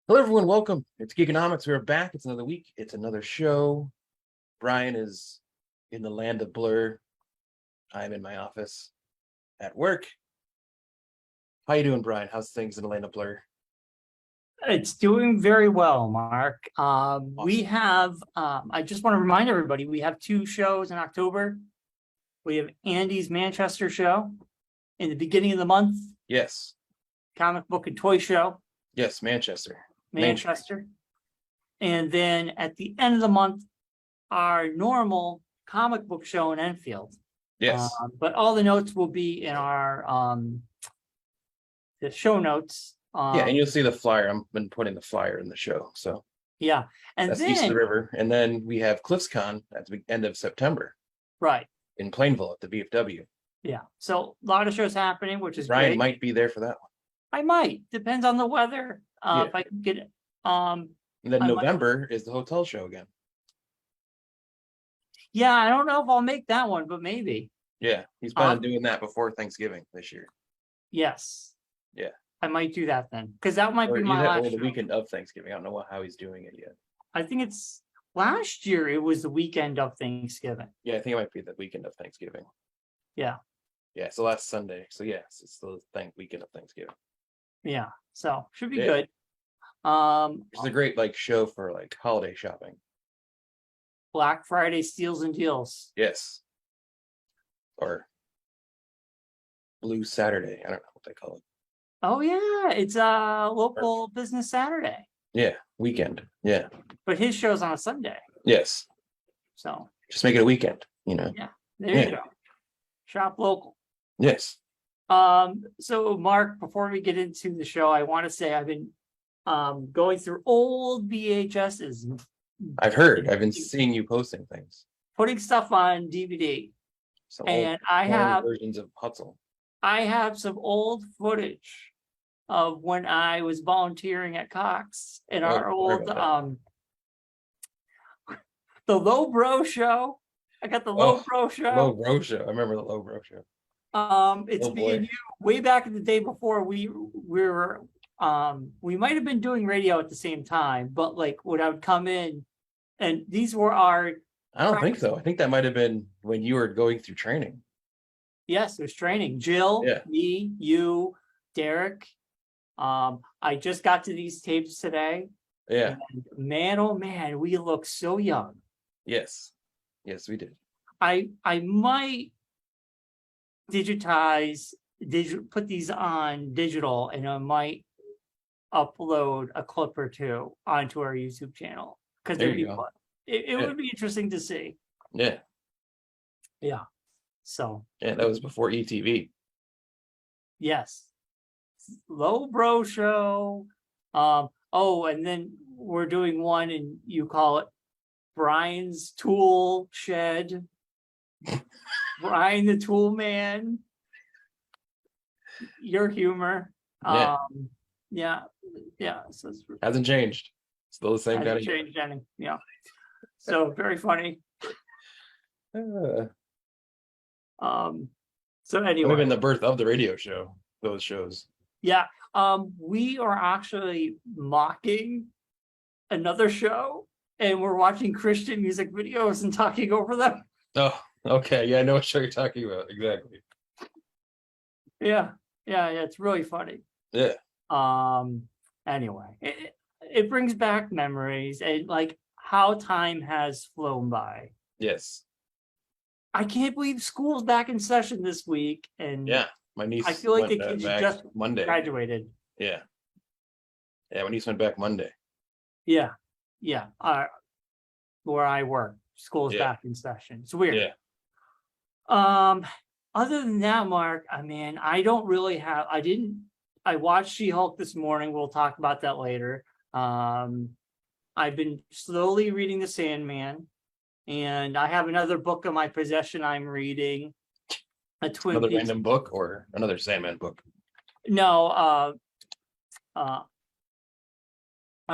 Hello, everyone. Welcome. It's Geekonomics. We're back. It's another week. It's another show. Bryon is in the land of blur. I'm in my office at work. How you doing, Bryon? How's things in the land of blur? It's doing very well, Mark. We Awesome. have, I just want to remind everybody, we have two shows in October. We have Andy's Manchester show in the beginning of the month, Yes. comic book and toy show, Yes, Manchester. Manchester. And then at the end of the month, our normal comic book show in Enfield. Yes. But all the notes will be in our the show notes. Yeah, and you'll see the flyer. I've been putting the flyer in the show. So Yeah. And that's then east of the river. And then we have CliffsCon at the end of September right. in Plainville at the VFW. Yeah. So a lot of shows happening, which is Bryon great. might be there for that one. I might. Depends on the weather. Yeah. If I can get it. And then November is the hotel show again. Yeah, I don't know if I'll make that one, but maybe. Yeah, he's planning on doing that before Thanksgiving this year. Yes. Yeah. I might do that then, because that might be my last the show. weekend of Thanksgiving. I don't know how he's doing it yet. I think it's last year. It was the weekend of Thanksgiving. Yeah, I think it might be the weekend of Thanksgiving. Yeah. Yeah, so last Sunday. So yes, it's the weekend of Thanksgiving. Yeah. So should be good. It's a great show for holiday shopping. Black Friday steals and deals. Yes. Or Blue Saturday. I don't know what they call it. Oh yeah, it's a local business Saturday. Yeah, weekend. Yeah. But his show's on a Sunday. Yes. So just make it a weekend, Yeah, there you go. Shop local. Yes. So Mark, before we get into the show, I want to say I've been going through old VHSs. I've heard. I've been seeing you posting things. Putting stuff on DVD. And I have versions of Hutzel. I have some old footage of when I was volunteering at Cox in our old the Low Bro show. I got the Low Bro show. Low Bro show. I remember the Low Bro show. It's me and you way back in the day before we were we might have been doing radio at the same time, but when I would come in, and these were our I don't think so. I think that might have been when you were going through training. Yes, there's training. Jill, me, you, Derek. I just got to these tapes today. Yeah. And man, oh man, we look so young. Yes. Yes, we did. I might put these on digital, and I might upload a clip or two onto our YouTube channel because it'd be fun. It would be interesting to see. Yeah. Yeah. So. Yeah, that was before ETV. Yes. Low Bro show. And then we're doing one, and you call it Bryon's Tool Shed. Bryon the Tool Man. Your humor. Yeah. So hasn't changed. Still the same kind of changed any. Yeah. So very funny. So anyway, maybe in the birth of the radio show, those shows. Yeah. We are actually mocking another show, and we're watching Christian music videos and talking over them. Oh, okay. Yeah, I know what show you're talking about. Exactly. Yeah. It's really funny. Yeah. Anyway, it brings back memories and how time has flown by. Yes. I can't believe school's back in session this week, and yeah, my niece. I feel like the kids just Monday graduated. Yeah, my niece went back Monday. Yeah. Where I work, school's back in session. It's weird. Yeah. Other than that, Mark, I don't really have. I watched She-Hulk this morning. We'll talk about that later. I've been slowly reading The Sandman. And I have another book in my possession I'm reading. Another random book or another Sandman book? No, a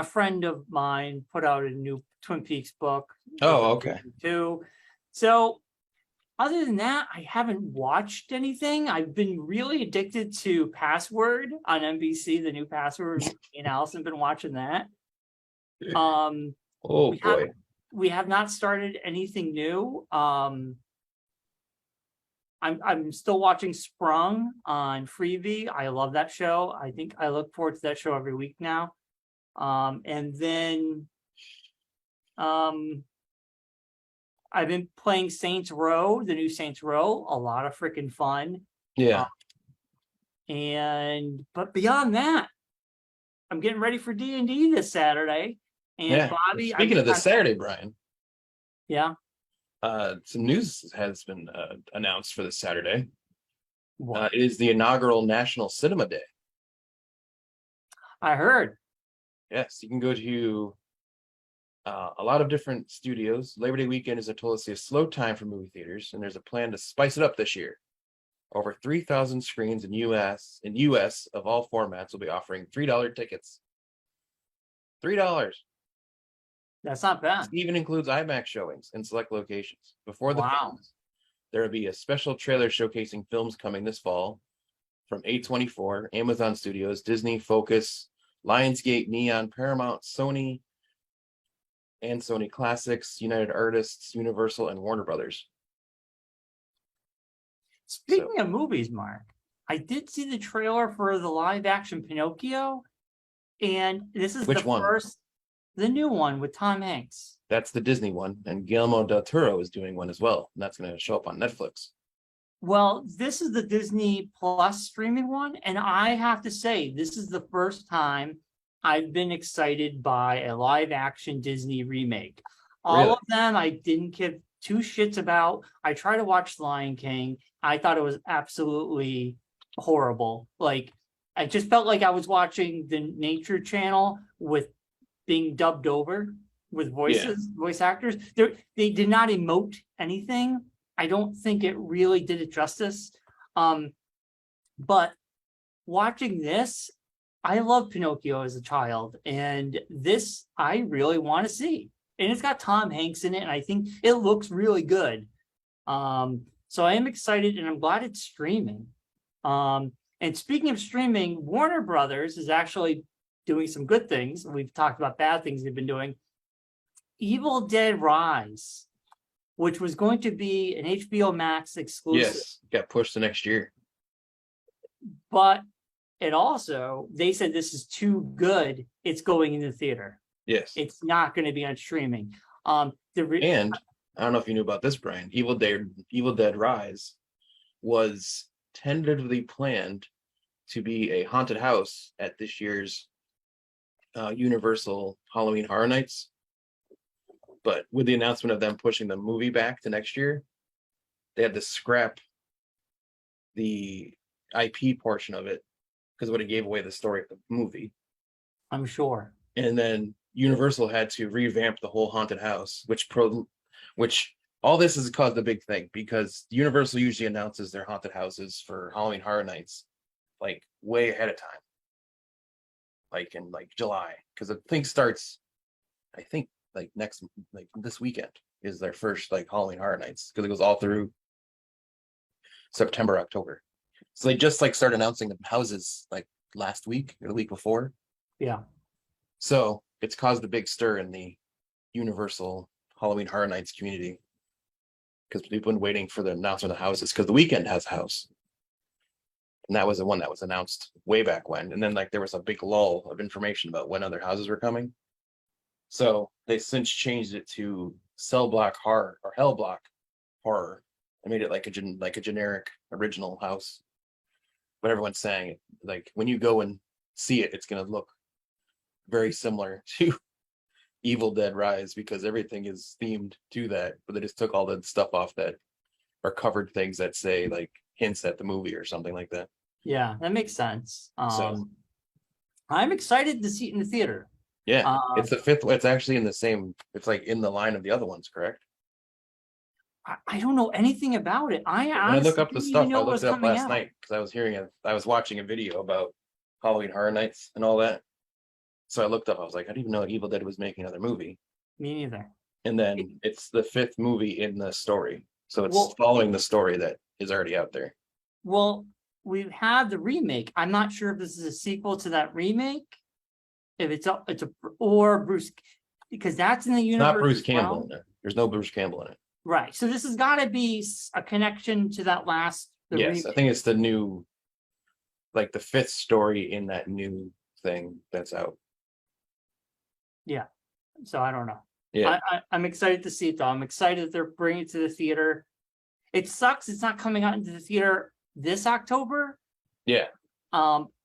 friend of mine put out a new Twin Peaks book. Oh, okay. Too. So other than that, I haven't watched anything. I've been really addicted to Password on NBC, the new Password. Me and Allison have been watching that. Oh boy. We have not started anything new. I'm still watching Sprung on Freevee. I love that show. I think I look forward to that show every week now. And then I've been playing Saints Row, the new Saints Row, a lot of freaking fun. Yeah. But beyond that, I'm getting ready for D&D this Saturday. And Bobby, speaking of this Saturday, Bryon. Yeah. Some news has been announced for this Saturday. What? It is the inaugural National Cinema Day. I heard. Yes, you can go to a lot of different studios. Labor Day weekend is notoriously a slow time for movie theaters, and there's a plan to spice it up this year. Over 3,000 screens in US of all formats will be offering $3 tickets. $3. That's not bad. This even includes IMAX showings in select locations. Before the films, there will be a special trailer showcasing films coming this fall from A24, Amazon Studios, Disney, Focus, Lionsgate, Neon, Paramount, Sony, and Sony Classics, United Artists, Universal, and Warner Brothers. Speaking of movies, Mark, I did see the trailer for the live-action Pinocchio, and this is Which one? The new one with Tom Hanks. That's the Disney one, and Guillermo del Toro is doing one as well, and that's going to show up on Netflix. Well, this is the Disney Plus streaming one, and I have to say, this is the first time I've been excited by a live-action Disney remake. All of them I didn't give two shits about. I tried to watch Lion King. I thought it was absolutely horrible. Like, I just felt like I was watching the Nature Channel with being dubbed over with voice actors. They did not emote anything. I don't think it really did it justice. But watching this, I loved Pinocchio as a child, and this I really want to see. And it's got Tom Hanks in it, and I think it looks really good. So I am excited, and I'm glad it's streaming. And speaking of streaming, Warner Brothers is actually doing some good things. We've talked about bad things they've been doing. Evil Dead Rise, which was going to be an HBO Max exclusive. Yes, got pushed to next year. But it also, they said this is too good, it's going in the theater. Yes. It's not going to be on streaming. And I don't know if you knew about this, Bryon. Evil Dead Rise was tentatively planned to be a haunted house at this year's Universal Halloween Horror Nights. But with the announcement of them pushing the movie back to next year, they had to scrap the IP portion of it because it would have gave away the story of the movie. I'm sure. And then Universal had to revamp the whole haunted house, which all this has caused a big thing because Universal usually announces their haunted houses for Halloween Horror Nights like way ahead of time, like in like July, because the thing starts, I think, like this weekend is their first like Halloween Horror Nights because it goes all through September, October. So they just like started announcing the houses like last week or the week before. Yeah. So it's caused a big stir in the Universal Halloween Horror Nights community because people have been waiting for the announcement of the houses because the weekend has a house. And that was the one that was announced way back when. And then like there was a big lull of information about when other houses were coming. So they since changed it to Cell Block Horror or Hell Block Horror and made it like a generic original house. But everyone's saying like when you go and see it, it's gonna look very similar to Evil Dead Rise because everything is themed to that, but they just took all the stuff off that are covered things that say like hints at the movie or something like that. Yeah, that makes sense. So I'm excited to see it in the theater. Yeah, it's the fifth. It's actually in the same. It's like in the line of the other ones, correct? I don't know anything about it. When I look up the stuff, I looked it up last night because I was hearing it. I was watching a video about Halloween Horror Nights and all that. So I looked up. I was like, I didn't even know Evil Dead was making another movie. Me neither. And then it's the fifth movie in the story. So it's Well- following the story that is already out there. Well, we have the remake. I'm not sure if this is a sequel to that remake. If it's or Bruce, because that's in the It's universe. not Bruce as well. Campbell in it. There's no Bruce Campbell in it. Right. So this has got to be a connection to that last. Yes, I think it's the new, like the fifth story in that new thing that's out. So I don't know. Yeah, I'm excited to see it though. I'm excited that they're bringing it to the theater. It sucks it's not coming out into the theater this October. yeah.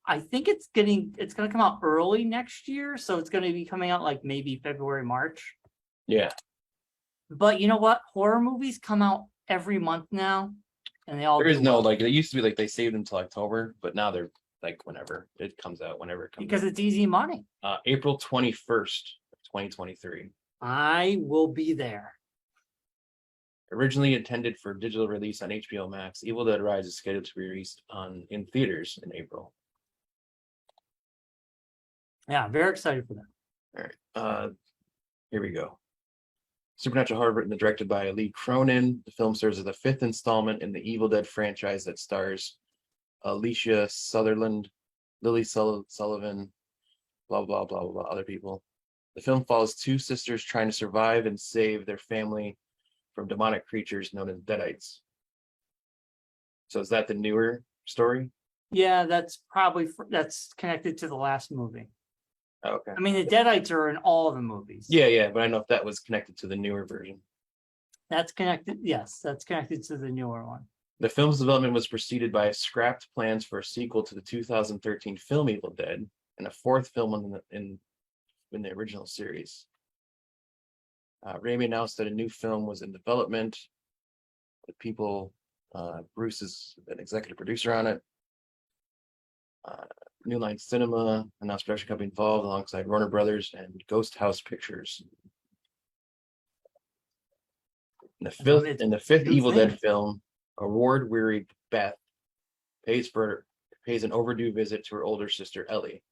I think it's going to come out early next year, so it's going to be coming out like maybe February, March. Yeah. But you know what? Horror movies come out every month now, and they all There is do no well. like it used to be like they saved until October, but now they're like whenever it comes out, whenever it comes because it's easy money. out. April 21st, 2023. I will be there. Originally intended for digital release on HBO Max, Evil Dead Rise is scheduled to be released in theaters in April. Yeah, very excited for that. All right. Here we go. Supernatural horror written and directed by Lee Cronin. The film serves as the fifth installment in the Evil Dead franchise that stars Alicia Sutherland, Lily Sullivan, blah, blah, blah, blah, blah, other people. The film follows two sisters trying to survive and save their family from demonic creatures known as Deadites. So is that the newer story? Yeah, that's probably that's connected to the last movie. Okay. I mean, the Deadites are in all of the movies. Yeah, but I know if that was connected to the newer version. That's connected. Yes, that's connected to the newer one. The film's development was preceded by scrapped plans for a sequel to the 2013 film Evil Dead and a fourth film in the original series. Raimi announced that a new film was in development. Bruce is an executive producer on it. New Line Cinema announced production company involved alongside Warner Brothers and Ghost House Pictures. In the fifth Evil Dead film, award-wearied Beth pays an overdue visit to her older sister Ellie,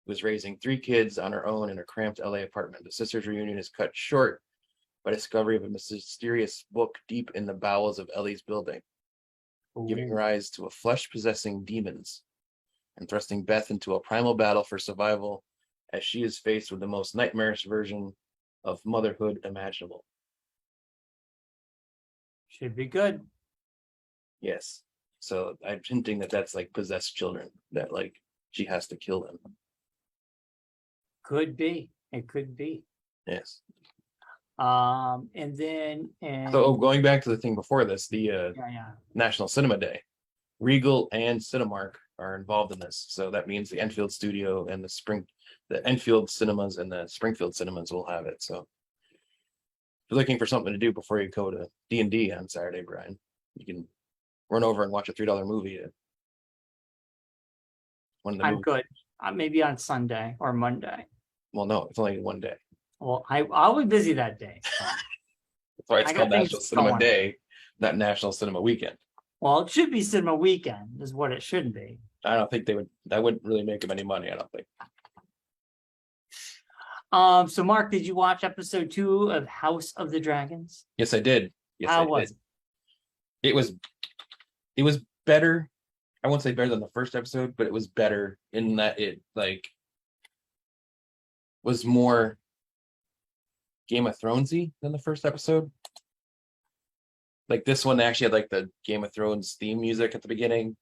who is raising three kids on her own in a cramped LA apartment. The sisters' reunion is cut short by discovery of a mysterious book deep in the bowels of Ellie's building, giving rise to a flesh-possessing demons and thrusting Beth into a primal battle for survival as she is faced with the most nightmarish version of motherhood imaginable. Should be good. Yes. So I'm hinting that that's like possessed children, that like she has to kill them. Could be. It could be. Yes. And then So going back to the thing before this, the yeah. National Cinema Day, Regal and Cinemark are involved in this. So that means the Enfield studio and the Enfield cinemas and the Springfield cinemas will have it. So if you're looking for something to do before you go to D&D on Saturday, Bryon, you can run over and watch a $3 movie. I'm good. Maybe on Sunday or Monday. Well, no, it's only one day. Well, I'll be busy that day. So. That's why it's called National Cinema Day, not National Cinema Weekend. Well, it should be cinema weekend, is what it should be. I don't think that wouldn't really make them any money, I don't think. So Mark, did you watch episode 2 of House of the Dragons? Yes, I did. How was it? It was better. I won't say better than the first episode, but it was better in that it like was more Game of Thronesy than the first episode. Like this one actually had like the Game of Thrones theme music at the beginning,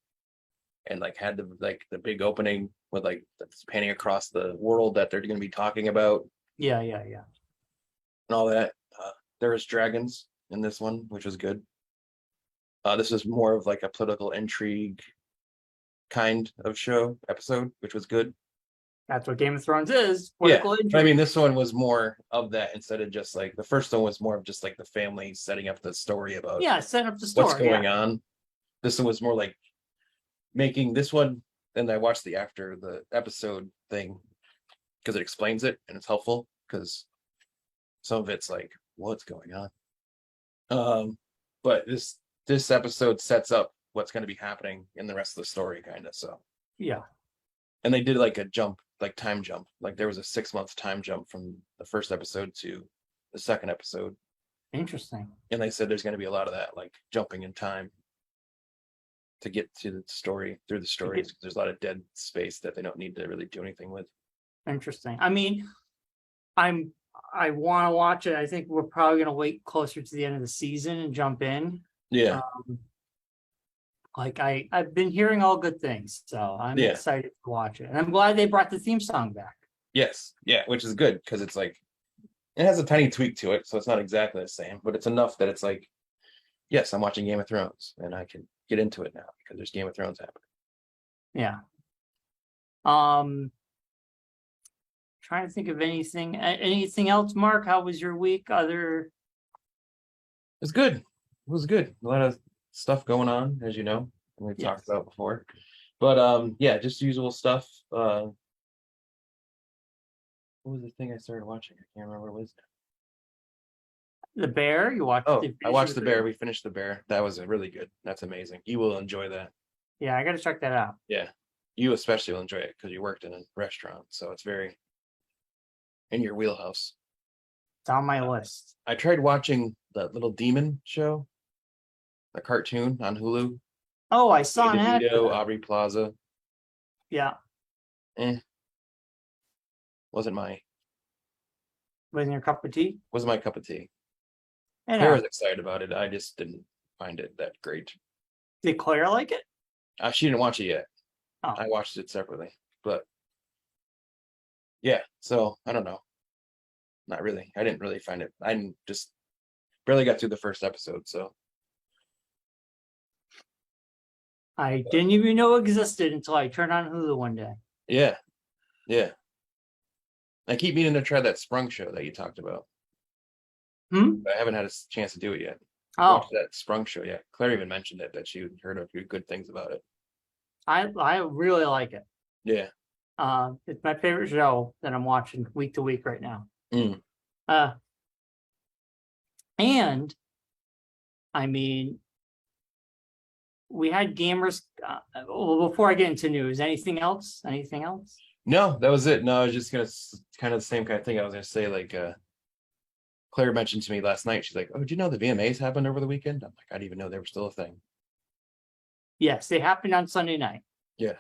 and like had the big opening with like panning across the world that they're going to be talking about. Yeah. And all that. There was dragons in this one, which was good. This was more of like a political intrigue kind of episode, which was good. That's what Game of Thrones is. Intrigue. I mean, this one was more of that instead of just like the first one was more of just like the family setting up the story about setting up the story. What's going on. This one was more like making this one, and I watched the after the episode thing because it explains it and it's helpful because some of it's like what's going on. But this episode sets up what's going to be happening in the rest of the story, kind of. So yeah, and they did like a jump. Like time jump, like there was a 6-month time jump from the first episode to the second episode, Interesting. And they said there's going to be a lot of that, like jumping in time to get to the story through the stories. There's a lot of dead space that they don't need to really do anything with. Interesting. I mean, I want to watch it. I think we're probably going to wait closer to the end of the season and jump in. Yeah. Like I've been hearing all good things, so I'm excited to watch it. And I'm glad they brought the theme song back. Yes. Yeah, which is good because it's like it has a tiny tweak to it, so it's not exactly the same, but it's enough that it's like, yes, I'm watching Game of Thrones and I can get into it now because there's Game of Thrones happening. Yeah. Trying to think of anything else, Mark. How was your week? It's good. It was good. A lot of stuff going on, as you know, we've talked about before. But yeah, just usual stuff. What was the thing I started watching? I can't remember what it was. The Bear. You watched? Oh, I watched The Bear. We finished The Bear. That was really good. That's amazing. You will enjoy that. Yeah, I got to check that out. Yeah, you especially will enjoy it because you worked in a restaurant, so it's very in your wheelhouse. It's on my list. I tried watching that Little Demon show, the cartoon on Hulu. Oh, I saw an ad. Aubrey Plaza. Yeah. Wasn't my your cup of tea? Wasn't my cup of tea. I Claire was excited about it. I just didn't find it that great. Did Claire like it? She didn't watch it yet. Oh. I watched it separately, but yeah. So I don't know. Not really. I didn't really find it. I just barely got through the first episode. So I didn't even know it existed until I turned on Hulu one day. Yeah. I keep meaning to try that Sprung show that you talked about. But I haven't had a chance to do it yet. Watch that Sprung show yet. Claire even mentioned it, that she heard a few good things about it. I really like it. Yeah. It's my favorite show that I'm watching week to week right now. And I mean, we had gamers. Well, before I get into news, anything else? No, that was it. No, I was just gonna kind of the same kind of thing. I was gonna say, like, Claire mentioned to me last night. She's like, "Oh, did you know the VMAs happened over the weekend?" I'm like, "I didn't even know they were still a thing." Yes, they happened on Sunday night. Yeah.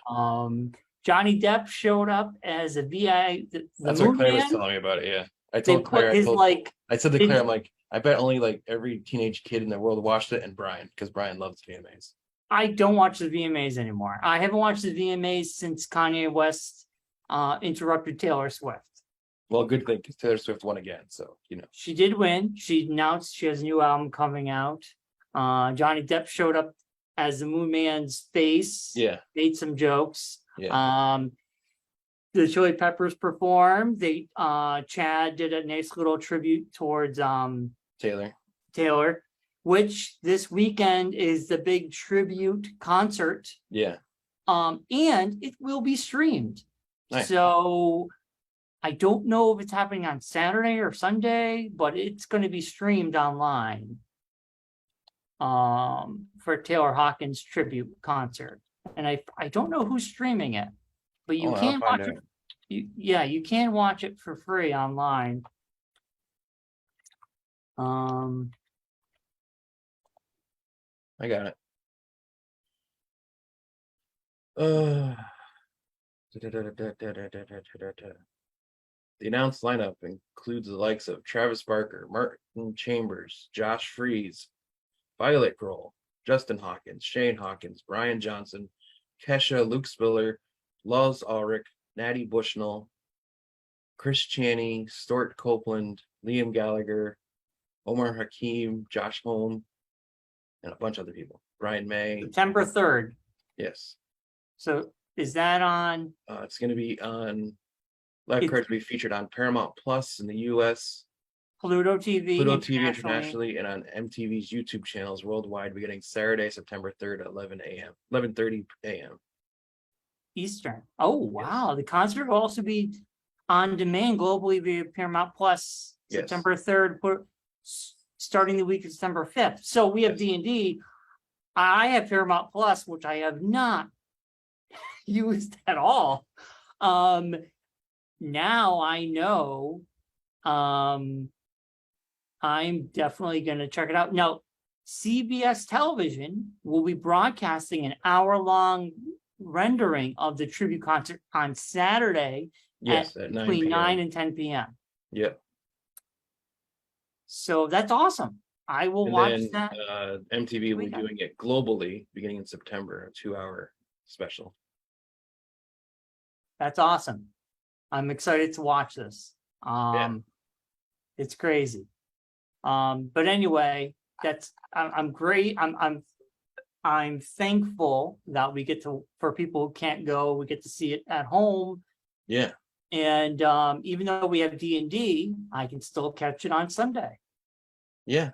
Johnny Depp showed up as a VI. That's what Claire was telling me about it. Yeah, I told Claire. I said to Claire, I'm like, I bet only like every teenage kid in the world watched it, and Bryon, because Bryon loves VMAs. I don't watch the VMAs anymore. I haven't watched the VMAs since Kanye West interrupted Taylor Swift. Well, good thing, because Taylor Swift won again, so you know. She did win. She announced she has a new album coming out. Johnny Depp showed up as the Moon Man's face. Yeah. Made some jokes. Yeah. The Chili Peppers performed. Chad did a nice little tribute towards Taylor, which this weekend is the big tribute concert. Yeah. And it will be streamed. Nice. So I don't know if it's happening on Saturday or Sunday, but it's going to be streamed online for Taylor Hawkins tribute concert. And I don't know who's streaming it, but you can watch it. You can watch it for free online. I got it. The announced lineup includes the likes of Travis Barker, Martin Chambers, Josh Freese, Violet Grohl, Justin Hawkins, Shane Hawkins, Brian Johnson, Kesha, Luke Spiller, Luz Ulrich, Natty Bushnell, Chris Chaney, Stuart Copeland, Liam Gallagher, Omar Hakim, Josh Holm, and a bunch of other people. Brian May. September 3rd. Yes. So is that on? It's going to be on live cards will be featured on Paramount Plus in the US, Pluto TV internationally, and on MTV's YouTube channels worldwide beginning Saturday, September 3rd at 11:30 a.m. Eastern. Oh, wow. Yes. The concert will also be on demand globally via Paramount Plus September 3rd, starting the week of September 5th. So we have D&D. I have Paramount Plus, which I have not used at all. Now I know I'm definitely going to check it out. Now, CBS television will be broadcasting an hour-long rendering of the tribute concert on Saturday Yes, at 9 between 9 p.m. and 10 p.m. Yep. So that's awesome. I will And watch then that. MTV will be weekend. doing it globally beginning in September, a 2-hour special. That's awesome. I'm excited to watch this. Yeah. It's crazy. But anyway, I'm great. I'm thankful that we get to, for people who can't go, we get to see it at home. Yeah. And even though we have D&D, I can still catch it on Sunday Yeah.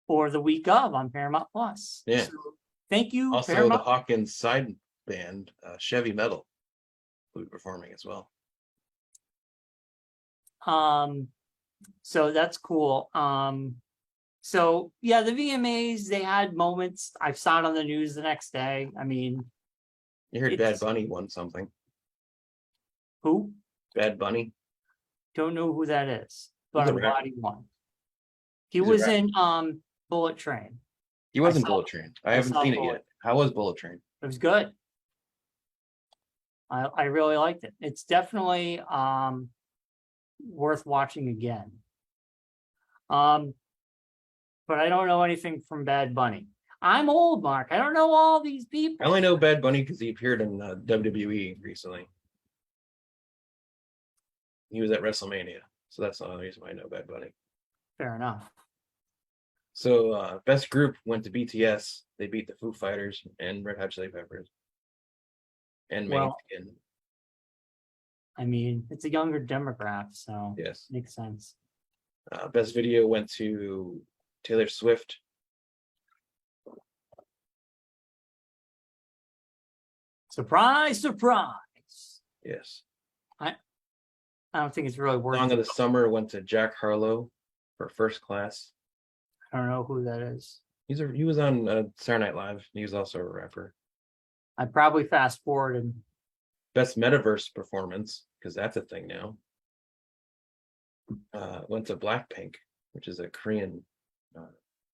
or the week of on Paramount Plus. Yeah. So, thank you, Also, Paramount. the Hawkins side band, Chevy Metal, will be performing as well. So that's cool. So yeah, the VMAs, they had moments. I saw it on the news the next day. I mean, You heard Bad Bunny won something. who? Bad Bunny. Don't know who that is, but He's a I'm rapper. glad he won. He He's a was rapper. in Bullet Train. He wasn't saw- Bullet Train. I I haven't saw seen it Bullet. yet. How was Bullet Train? It was good. I really liked it. It's definitely worth watching again. But I don't know anything from Bad Bunny. I'm old, Mark. I don't know all these people. I only know Bad Bunny because he appeared in WWE recently. He was at WrestleMania, so that's the only reason why I know Bad Bunny. Fair enough. So best group went to BTS. They beat the Foo Fighters and Red Hot Chili Peppers. And Well, Maneskin. I mean, it's a younger demographic, so Yes. makes sense. Best video went to Taylor Swift. Surprise, surprise. Yes. I don't think it's really worth Song it. of the Summer went to Jack Harlow for First Class. I don't know who that is. He was on Saturday Night Live. He was also a rapper. I probably fast forwarded. Best Metaverse Performance, because that's a thing now. Went to Blackpink, which is a Korean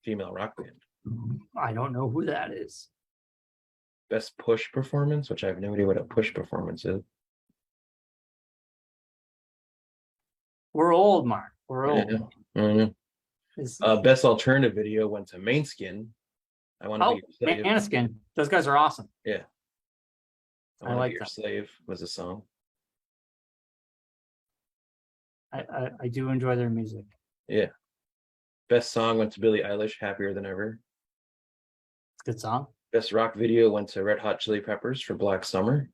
female rock band. I don't know who that is. Best Push Performance, which I have no idea what a push performance is. We're old, Mark. We're old. Yeah. Best Alternative Video went to Mainskin. I want to be your slave. Maneskin. Those guys are awesome. Yeah. I Wanna like Be Your that. Slave was a song. I do enjoy their music. Yeah. Best song went to Billie Eilish, Happier Than Ever. It's a good song. Best rock video went to Red Hot Chili Peppers for Black Summer.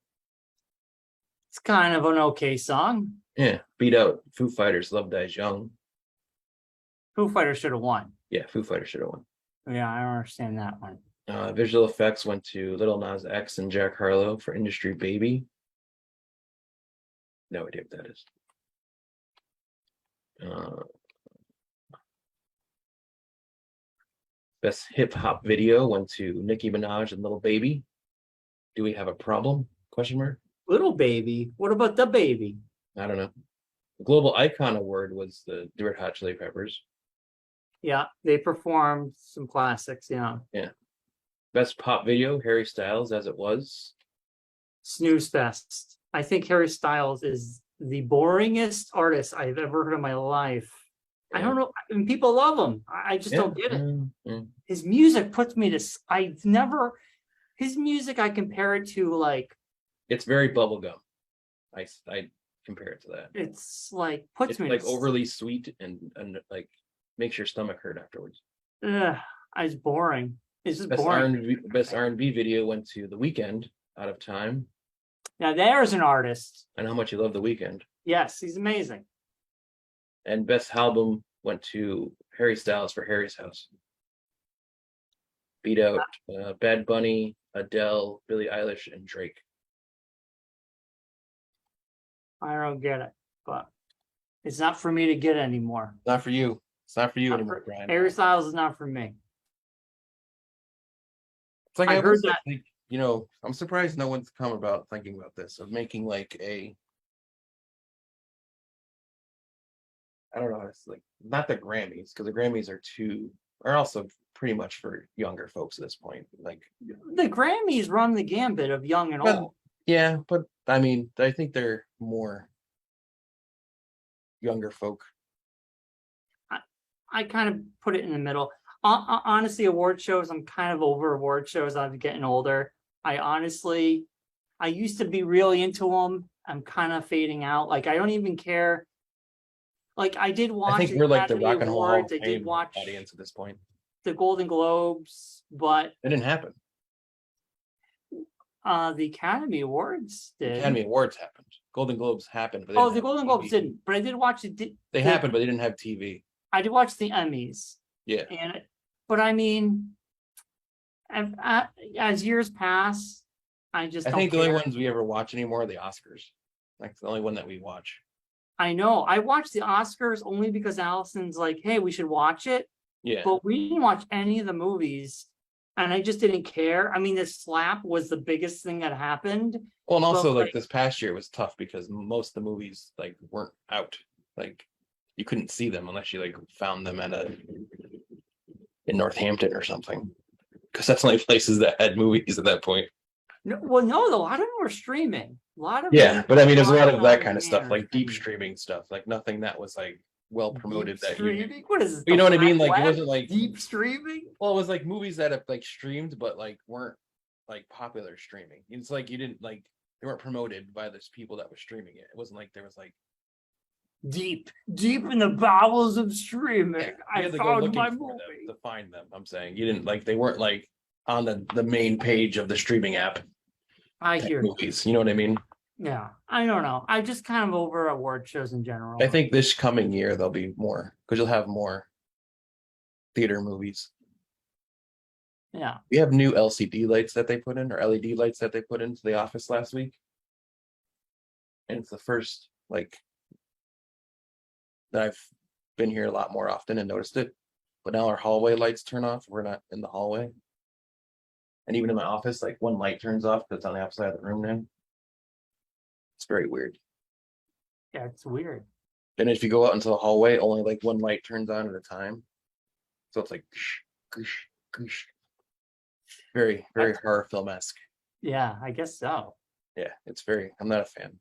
It's kind of an okay song. Yeah. Beat out Foo Fighters, Love Dies Young. Foo Fighters should have won. Yeah, Foo Fighters should have won. Yeah, I don't understand that one. Visual effects went to Lil Nas X and Jack Harlow for Industry Baby. No idea what that is. Best hip hop video went to Nicki Minaj and Lil Baby. Do we have a problem? Question mark. Little Baby. What about the baby? I don't know. The Global Icon Award was the Red Hot Chili Peppers. Yeah, they performed some classics. Yeah. Yeah. Best pop video, Harry Styles, As It Was. Snooze Fest. I think Harry Styles is the boringest artist I've ever heard in my life. I don't know. I mean, people love him. I just don't get it. His music puts me to. His music, I compare it to like. It's very bubblegum. I compare it to that. It's like puts It's me like to, overly sweet and like makes your stomach hurt afterwards. It's boring. It's just Best boring. Best R&B video went to The Weeknd, Out of Time. Now there's an artist. And how much you love The Weeknd. Yes, he's amazing. And best album went to Harry Styles for Harry's House. Beat out Bad Bunny, Adele, Billie Eilish, and Drake. I don't get it, but it's not for me to get anymore. Not for you. It's not for you anymore, Bryon. Harry Styles is not for me. It's like I heard that. Like, you know, I'm surprised no one's come about thinking about this of making like a I don't know. It's like not the Grammys, because the Grammys are also pretty much for younger folks at this point. Like, The Grammys run the gambit of young and but old. yeah, but I mean, I think they're more younger folk. I kind of put it in the middle. Honestly, award shows, I'm kind of over award shows. I'm getting older. I used to be really into them. I'm kind of fading out. Like, I don't even care. Like, I did I watch think the we're like the Academy Rock and Roll Hall Awards. of I did Fame watch audience at this point. the Golden Globes, but It didn't happen. the Academy Awards The did. Academy Awards happened. Golden Globes happened, but Oh, the Golden Globes didn't. But I did watch it. They happened, but they didn't have TV. I did watch the Emmys. Yeah. But I mean, as years pass, I think the only ones we ever watch anymore are the Oscars. Like the only one that we watch. I know. I watched the Oscars only because Allison's like, hey, we should watch it. Yeah. But we didn't watch any of the movies. And I just didn't care. I mean, the slap was the biggest thing that happened. Well, and also like this past year was tough because most of the movies like weren't out. Like you couldn't see them unless you like found them in Northampton or something. Because that's the only places that had movies at that point. No, a lot of them were streaming. A lot of but I mean, there's a lot of that on kind of stuff, demand. like deep streaming stuff, like nothing that was like well promoted that you. Streaming? What is this? You know what I mean? Like Web? it wasn't like deep streaming. Well, it was like movies that have like streamed, but like weren't like popular streaming. It's like you didn't like they weren't promoted by those people that were streaming it. It wasn't like there was like deep in the bowels of streaming. you I had to go found looking my for movie. them to find them. I'm saying you didn't like they weren't like on the main page of the streaming app. I hear you. Movies, you know what I mean? Yeah, I don't know. I just kind of over award shows in general. I think this coming year there'll be more because you'll have more theater movies. Yeah. We have new LCD lights that they put in, or LED lights that they put into the office last week. And it's the first, like, that I've been here a lot more often and noticed it. But now our hallway lights turn off. We're not in the hallway. And even in my office, like one light turns off that's on the outside of the room now. It's very weird. Yeah, it's weird. And if you go out into the hallway, only like one light turns on at a time. So it's like, very, very horror film-esque. Yeah, I guess so. Yeah, I'm not a fan.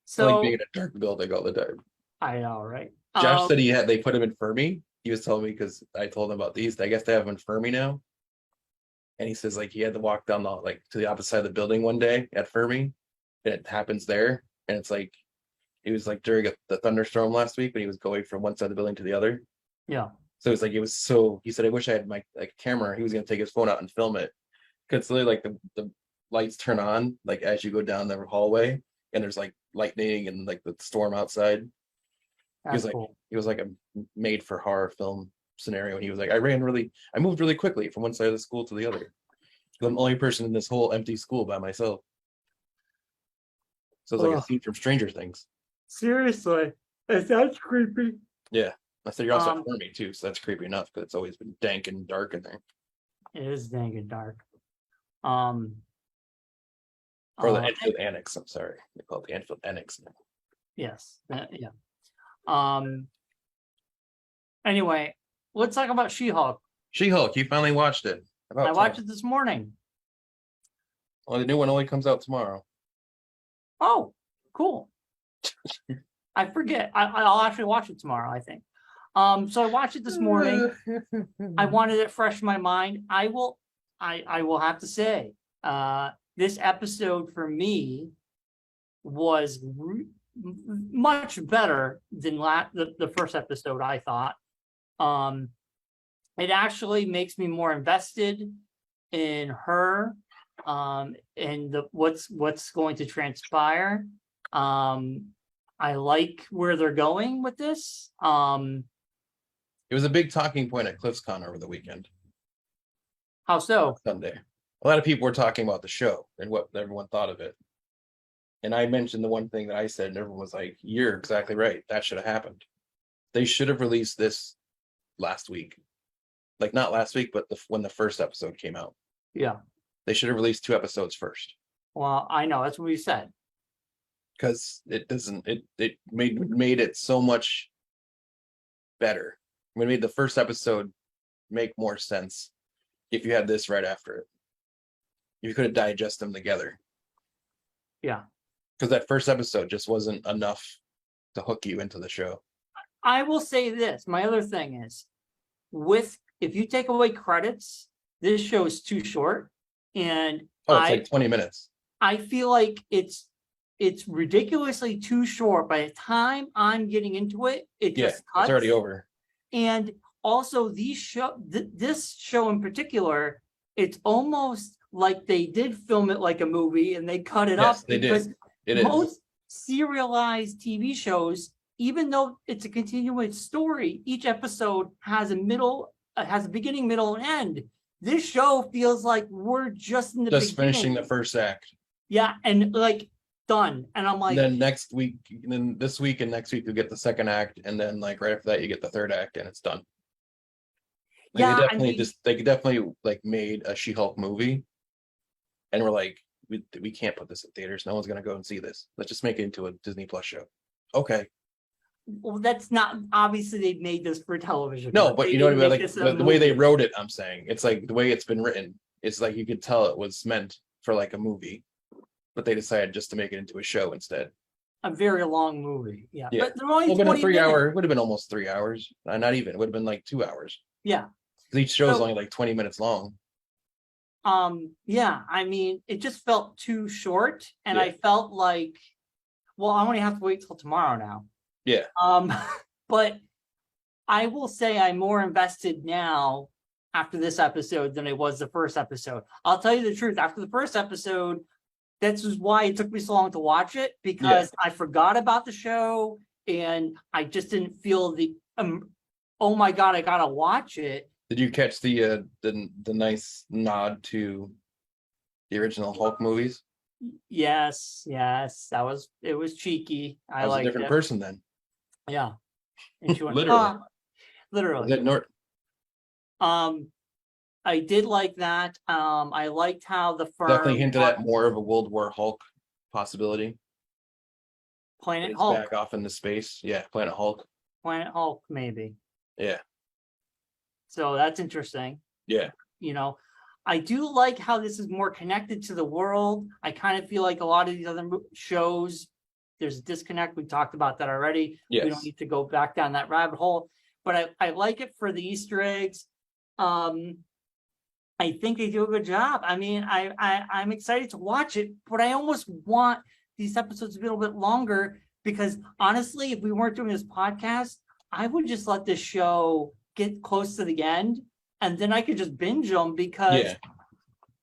So I like being in a dark building all the time. I know, right? Josh said they put him in Fermi. He was telling me because I told him about these. I guess they have him in Fermi now. And he says like he had to walk down to the opposite side of the building one day at Fermi. And it happens there. And it's like it was like during the thunderstorm last week when he was going from one side of the building to the other. Yeah. So it's like he said, I wish I had my camera. He was gonna take his phone out and film it. Because literally like the lights turn on like as you go down the hallway and there's like lightning and like the storm outside. That's cool. He was like a made for horror film scenario. And he was like, I moved really quickly from one side of the school to the other. I'm the only person in this whole empty school by myself. So it's like a scene from Stranger Things. Seriously, that's creepy. Yeah. I said you're also at Fermi too, so that's creepy enough because it's always been dank and dark in there. It is dank and dark. Or the Enfield Annex, I'm sorry. They call it the Enfield Annex now. Yes. Yeah. Anyway, let's talk about She-Hulk. She-Hulk, you finally watched it. I watched it this morning. Well, the new one only comes out tomorrow. Oh, cool. I forget. I'll actually watch it tomorrow, I think. So I watched it this morning. I wanted it fresh in my mind. I will have to say, this episode for me was much better than the first episode, I thought. It actually makes me more invested in her, and what's going to transpire. I like where they're going with this. It was a big talking point at CliffsCon over the weekend. How so? Sunday. A lot of people were talking about the show and what everyone thought of it. And I mentioned the one thing that I said, and everyone was like, you're exactly right. That should have happened. They should have released this last week. Like not last week, but when the first episode came out. Yeah. They should have released 2 episodes first. Well, I know. That's what we said. because it doesn't. It made it so much better. It made the first episode make more sense if you had this right after it. You could have digested them together. Yeah. Because that first episode just wasn't enough to hook you into the show. I will say this. My other thing is, if you take away credits, this show is too short. And it's like 20 minutes. I feel like it's ridiculously too short. By the time I'm getting into it, it just cuts. It's already over. And also this show in particular, it's almost like they did film it like a movie and they cut it up. They did. Most serialized TV shows, even though it's a continuous story, each episode has a beginning, middle, and end. This show feels like we're just in the beginning. Finishing the first act. Yeah, and like done. And I'm like, and then this week and next week you get the second act, and then like right after that you get the third act, and it's done. Like, they definitely like made a She-Hulk movie, and we're like, we can't put this in theaters. No one's gonna go and see this. Let's just make it into a Disney Plus show. Okay. Well, that's not obviously they made this for television. No, but you know what I mean. Like the way they wrote it, I'm saying it's like the way it's been written. It's like you could tell it was meant for like a movie, but they decided just to make it into a show instead. A very long movie, yeah. But they're only been a 3 hour. It would have been almost 3 hours. Not even. It would have been like 2 hours. Yeah. Each show is only like 20 minutes long. Yeah. I mean, it just felt too short, and I felt like, well, I only have to wait till tomorrow now. Yeah. But I will say I'm more invested now after this episode than I was the first episode. I'll tell you the truth. After the first episode, that's why it took me so long to watch it, because I forgot about the show and I just didn't feel the oh my God, I gotta watch it. Did you catch the nice nod to the original Hulk movies? Yes, it was cheeky. I liked it. A different person then. Yeah. And she went, literally. Is that I did like that. I liked how the firm definitely hinted at more of a World War Hulk possibility. Planet Hulk. Back off into space. Yeah, Planet Hulk. Planet Hulk, maybe. Yeah. So that's interesting. Yeah. You know, I do like how this is more connected to the world. I kind of feel like a lot of these other shows, there's a disconnect. We talked about that already. Yes. We don't need to go back down that rabbit hole. But I like it for the Easter eggs. I think they do a good job. I mean, I'm excited to watch it, but I almost want these episodes to be a little bit longer, because honestly, if we weren't doing this podcast, I would just let this show get close to the end, and then I could just binge them, because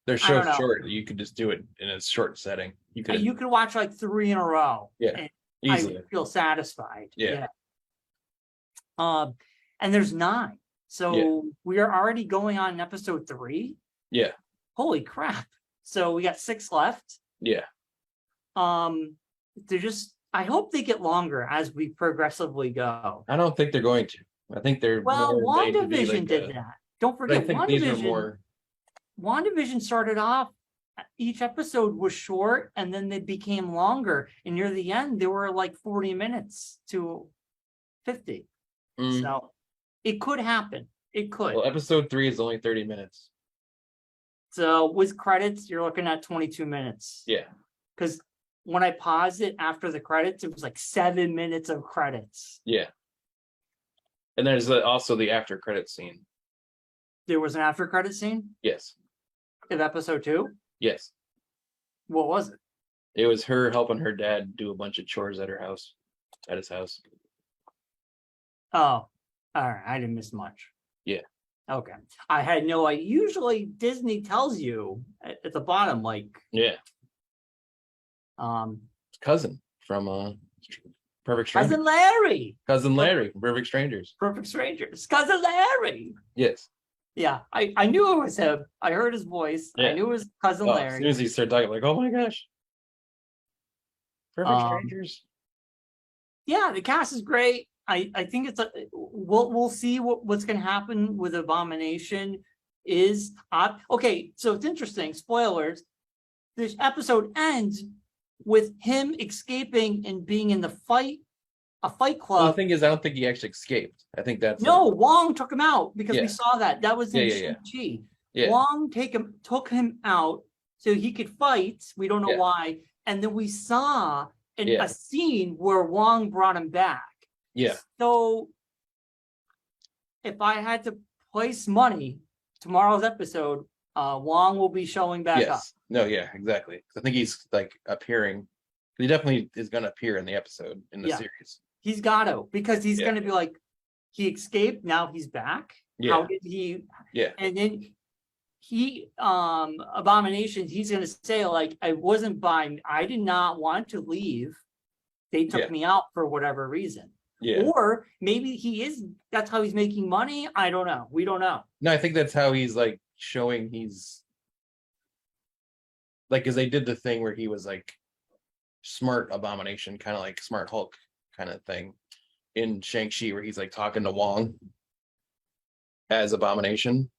they're so short. You could just do it in a short setting. You could watch like 3 in a row. Yeah, and easily. I would feel satisfied. Yeah. And there's 9. So we are already going on episode 3. Yeah. Holy crap. So we got 6 left. Yeah. I hope they get longer as we progressively go. I don't think they're going to. I think they're WandaVision did that. Don't forget, I think these are more. WandaVision started off, each episode was short, and then they became longer. And near the end, they were like 40 minutes to 50. So it could happen. It could. Well, episode 3 is only 30 minutes. So with credits, you're looking at 22 minutes. Yeah. Because when I paused it after the credits, it was like 7 minutes of credits. Yeah. And there's also the after credit scene. There was an after credit scene? Yes. Of episode 2? Yes. What was it? It was her helping her dad do a bunch of chores at his house. Oh, all right. I didn't miss much. Yeah. Okay. I had no idea. Usually Disney tells you at the bottom, like. Yeah. Cousin from Perfect Strangers. Cousin Larry. Cousin Larry from Perfect Strangers. Perfect Strangers. Cousin Larry. Yes. Yeah. I knew it was him. I heard his voice. Yeah. I knew it was Cousin Larry. As soon as he started talking, like, oh my gosh. Perfect Strangers. Yeah, the cast is great. I think it's we'll see what's going to happen with Abomination. Okay, so it's interesting. Spoilers. This episode ends with him escaping and being in a fight Well, club. the thing is, I don't think he actually escaped. I think that's No, Wong took him out because we Yeah. saw that. That was in Yeah. Shang-Chi. Yeah. Wong took him out so he could fight. We don't know Yeah. why. And then we saw Yeah. a scene where Wong brought him back. Yeah. So if I had to place money, tomorrow's episode, Wong will be showing back up. Yes. No, yeah, exactly. I think he's like appearing. He definitely is going to appear in the episode in the Yeah. series. He's got to, because he's Yeah. going to be like, he escaped, now he's back. Yeah. How did he? Yeah. And then Abomination, he's going to say like, I did not want to leave. They took Yeah. me out for whatever reason. Yeah. Or maybe that's how he's making money. I don't know. We don't know. No, I think that's how he's like showing he's like, because they did the thing where he was like smart Abomination, kind of like smart Hulk kind of thing in Shang-Chi, where he's like talking to Wong as Abomination.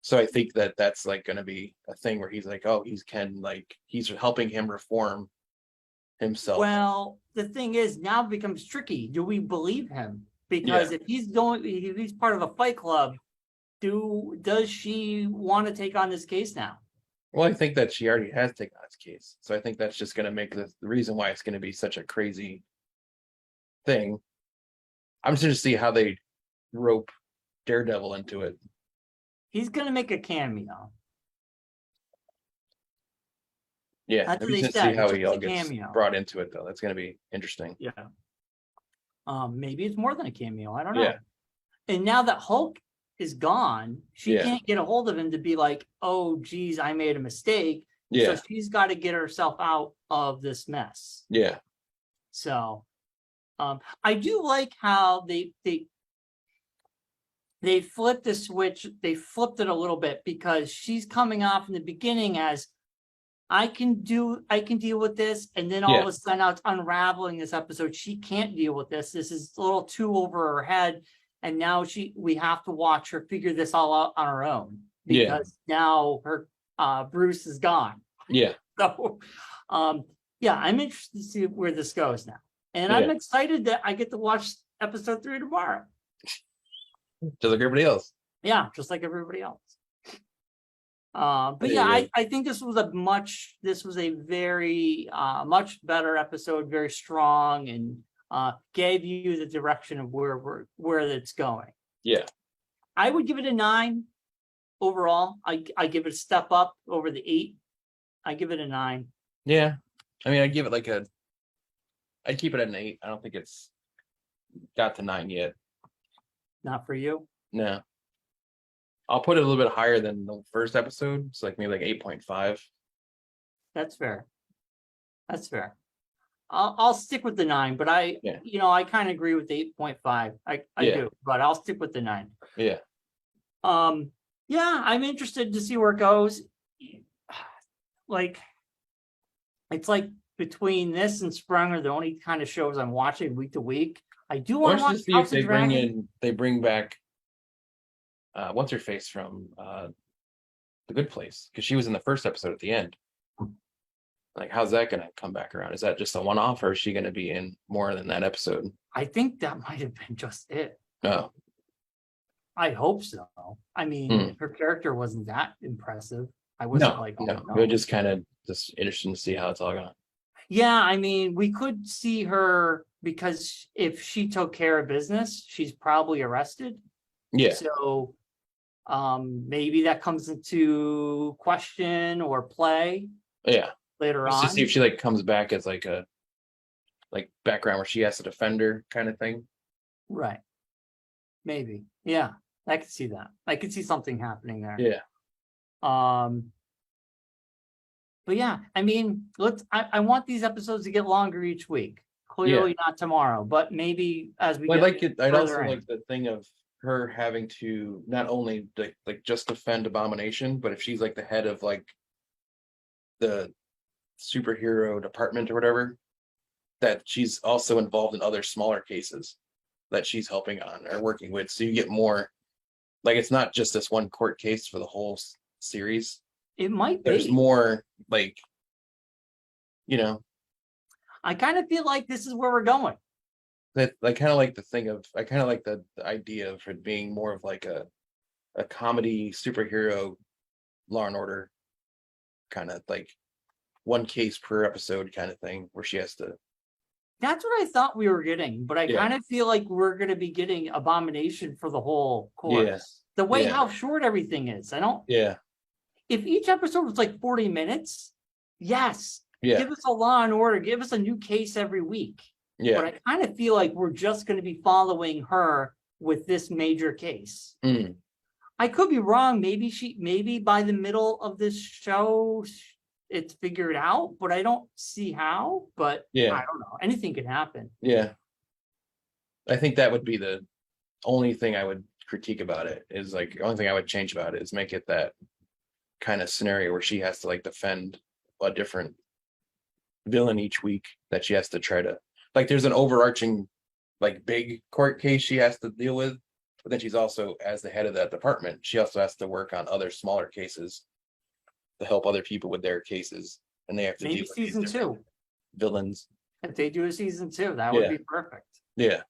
So I think that's like going to be a thing where he's like, oh, he's helping him reform himself. Well, the thing is, now it becomes tricky. Do we believe him? Because if he's part of a fight club, does she want to take on this case now? Well, I think that she already has taken on this case. So I think that's just going to make the reason why it's going to be such a crazy thing. I'm just interested to see how they rope Daredevil into it. He's going to make a cameo. Yeah, That's I'm what they just to see said, how just he a all gets cameo. brought into it, though. That's going to be interesting. Yeah. Maybe it's more than a cameo. I don't know. Yeah. And now that Hulk is gone, she Yeah. can't get a hold of him to be like, oh, geez, I made a mistake. Yeah. So she's got to get herself out of this mess. Yeah. So I do like how they flipped the switch. They flipped it a little bit, because she's coming off in the beginning as I can deal with this, and then all of a sudden now it's unraveling this episode. She can't deal with this. This is a little too over her head, and now we have to watch her figure this all out on her own, because now her Bruce is gone. Yeah. So I'm interested to see where this goes now, and I'm excited that I get to watch episode 3 tomorrow. Just like everybody else. Yeah, just like everybody else. But I think this was a very much better episode, very strong, and gave you the direction of where it's going. Yeah. I would give it a 9 overall. I give it a step up over the 8. I give it a 9. Yeah. I mean, I'd give it I'd keep it at an 8. I don't think it's got to 9 yet. Not for you? No. I'll put it a little bit higher than the first episode. It's like maybe like 8.5. That's fair. I'll stick with the 9, but I kind of agree with the 8.5. I do, but I'll stick with the 9. Yeah. I'm interested to see where it goes. Like, it's like between this and Sprung are the only kind of shows I'm watching week to week. I do want to watch see if they bring back what's her face from The Good Place, because she was in the first episode at the end. Like, how's that gonna come back around? Is that just a one-off, or is she gonna be in more than that episode? I think that might have been just it. Oh. I hope so. I mean, her character wasn't that impressive. I wasn't no. We're just kind of interested to see how it's all going. Yeah, I mean, we could see her, because if she took care of business, she's probably arrested. Yeah. So maybe that comes into question or play. Yeah. Later just on. To see if she comes back as a background where she has a defender kind of thing. Right. Maybe. Yeah. I could see that. I could see something happening there. Yeah. But yeah, I mean, I want these episodes to get longer each week. Clearly not tomorrow, but maybe as we get I'd also like the thing of her having to not only just defend Abomination, but if she's like the head of the superhero department or whatever, that she's also involved in other smaller cases that she's helping on or working with. So you get more, it's not just this one court case for the whole series. It might There's be. more like, you know, I kind of feel like this is where we're going. that I kind of like the thing of I kind of like the idea of it being more of like a comedy superhero Law and Order kind of like one case per episode kind of thing where she has to. That's what I thought we were getting, but I Yeah. kind of feel like we're going to be getting Abomination for the whole course. Yeah. The way Yeah. how short everything is. I don't. Yeah. If each episode was like 40 minutes, yes. Yeah. Give us a Law and Order. Give us a new case every week. Yeah. But I kind of feel like we're just going to be following her with this major case. Mm. I could be wrong. Maybe by the middle of this show, it's figured out, but I don't see how. But Yeah. I don't know. Anything could happen. Yeah. I think that would be the only thing I would critique about it is like the only thing I would change about it is make it that kind of scenario where she has to like defend a different villain each week that she has to try to like there's an overarching like big court case she has to deal with, but then she's also as the head of that department she also has to work on other smaller cases to help other people with their cases, and they have to Maybe deal with these season different 2. villains. If they do a season 2, that would be perfect. Yeah.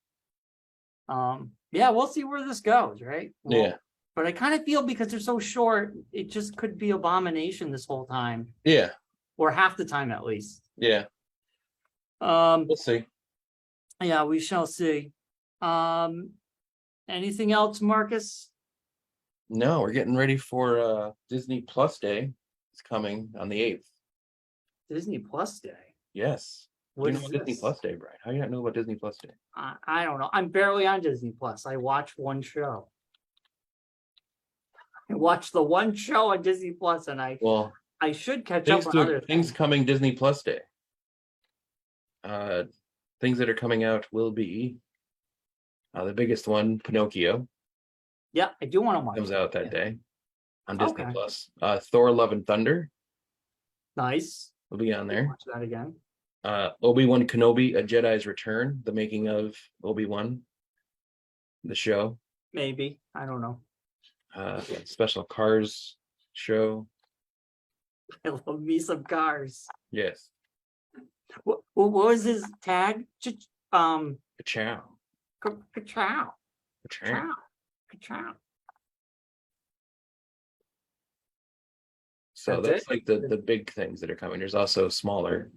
Yeah, we'll see where this goes, right? Yeah. But I kind of feel because they're so short, it just could be Abomination this whole time. Yeah. Or half the time at least. Yeah. We'll see. Yeah, we shall see. Anything else, Marcus? No, we're getting ready for Disney Plus Day. It's coming on the 8th. Disney Plus Day. Yes. What Do you is know about Disney this? Plus Day, Brian? How do you not know about Disney Plus Day? I don't know. I'm barely on Disney Plus. I watch one show. I watch the one show on Disney Plus, and I should catch up on other things coming Disney Plus Day. Things that are coming out will be the biggest one, Pinocchio. Yeah, I do want to watch. Comes out that day on Disney Okay. Plus. Thor: Love and Thunder Nice. will be on there. Watch that again. Obi-Wan Kenobi: A Jedi's Return, the making of Obi-Wan, the show. Maybe. I don't know. Special Cars show. I love me some cars. Yes. What was his tag? Ka-chow. Ka-chow. Ka-chow. Ka-chow. So that's like the big things that are coming. There's also smaller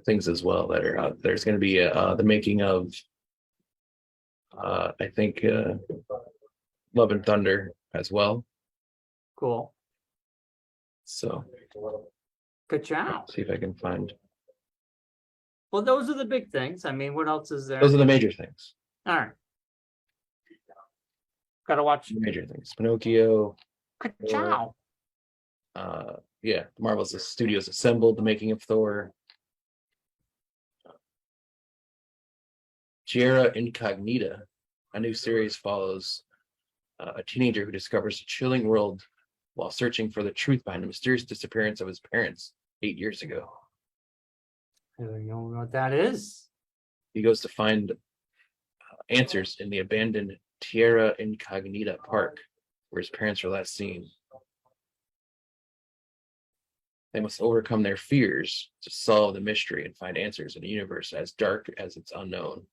things as well that are out. There's going to be the making of I think Love and Thunder as well. Cool. So Ka-chow. see if I can find. Well, those are the big things. I mean, what else is there? Those are the major things. All right. Gotta watch. Major things. Pinocchio. Ka-chow. Yeah, Marvel's Studios assembled the making of Thor. Tierra Incognita, a new series follows a teenager who discovers a chilling world while searching for the truth behind the mysterious disappearance of his parents 8 years ago. I don't know what that is. He goes to find answers in the abandoned Tierra Incognita park where his parents were last seen. They must overcome their fears to solve the mystery and find answers in a universe as dark as it's unknown.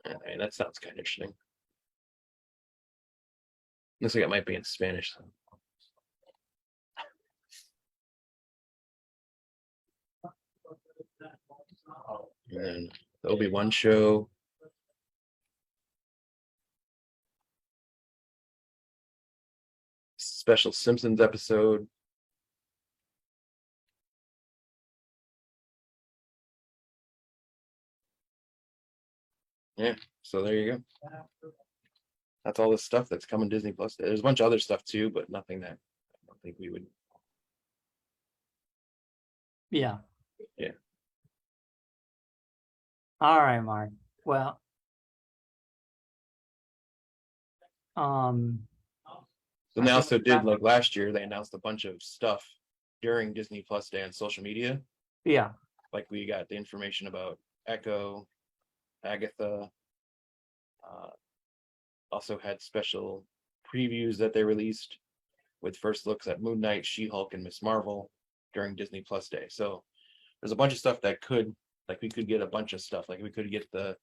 And that sounds kind of interesting. Looks like it might be in Spanish. And then the Obi-Wan show. Special Simpsons episode. Yeah, so there you go. That's all the stuff that's coming Disney Plus. There's a bunch of other stuff too, but nothing that I don't think we would. Yeah. Yeah. All right, Mark. Well, And they also did like last year. They announced a bunch of stuff during Disney Plus Day on social media. Yeah. Like we got the information about Echo, Agatha. Also had special previews that they released with first looks at Moon Knight, She-Hulk, and Miss Marvel during Disney Plus Day. So there's a bunch of stuff that could, like, we could get a bunch of stuff. Like we could get the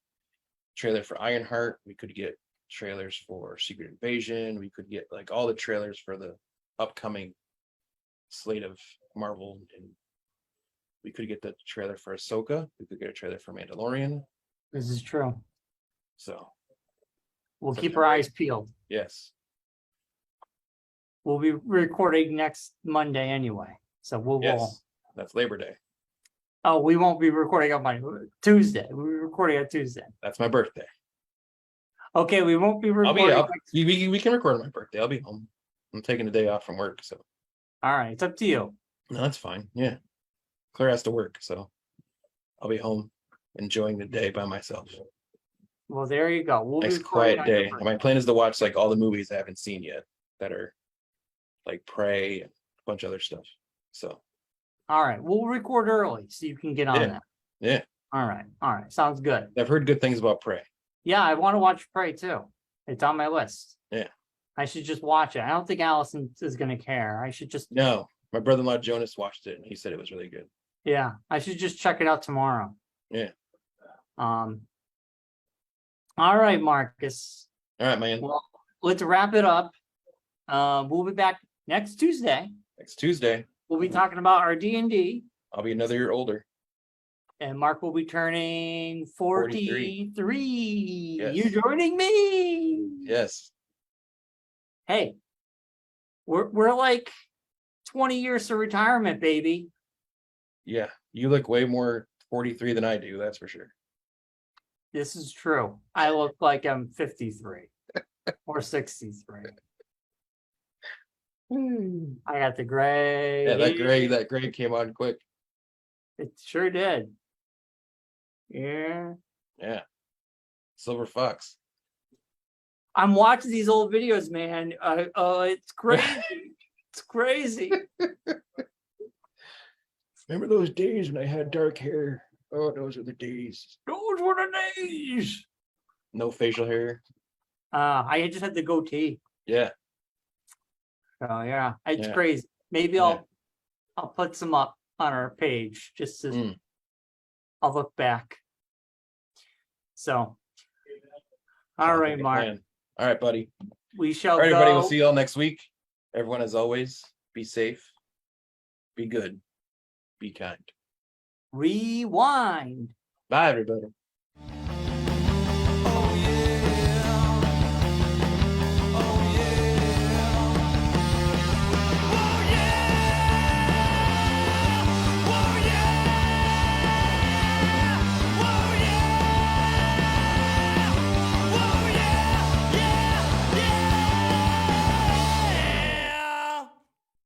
trailer for Ironheart. We could get trailers for Secret Invasion. We could get like all the trailers for the upcoming slate of Marvel, and we could get the trailer for Ahsoka. We could get a trailer for Mandalorian. This is true. So We'll keep our eyes peeled. yes, We'll be recording next Monday anyway. So we'll yes, that's Labor Day. Oh, we won't be recording on Monday. Tuesday. We'll be recording on Tuesday. That's my birthday. Okay, we won't be I'll recording. be. We can record on my birthday. I'll be home. I'm taking a day off from work, so All right, it's up to you. no, that's fine. Yeah, Claire has to work, so I'll be home enjoying the day by myself. Well, there you go. We'll be Nice recording quiet on your day. birthday. My plan is to watch like all the movies I haven't seen yet that are like Prey and a bunch of other stuff. So All right, we'll record early so you can get on Yeah. that. yeah, All right, sounds good. I've heard good things about Prey. Yeah, I want to watch Prey too. It's on my list. Yeah. I should just watch it. I don't think Allison is gonna care. I should just No, my brother-in-law Jonas watched it and he said it was really good. yeah, I should just check it out tomorrow. Yeah. All right, Marcus. All right, man. Well, let's wrap it up. We'll be back next Tuesday. Next Tuesday, We'll be talking about our D&D, I'll be another year older. and Mark will be turning 43. Yes. You joining me? Yes. Hey, we're like 20 years to retirement, baby. Yeah. You look way more 43 than I do, that's for sure. This is true. I look like I'm 53 or 63. I got the gray. Yeah, that hair. gray came on quick. It sure did. Yeah. Yeah. Silver Fox. I'm watching these old videos, man. It's crazy. It's crazy. Remember those days when I had dark hair? Oh, those are the days. Those were the days. No facial hair. I just had the goatee. Yeah. Oh yeah, it's Yeah. crazy. Maybe Yeah. I'll put some up on our page just to Mm. I'll look back. So, all Sounds right, like a Mark. plan. All right, buddy. We shall All right, go. everybody. We'll see you all next week. Everyone, as always, be safe, be good, be kind. Rewind. Bye, everybody.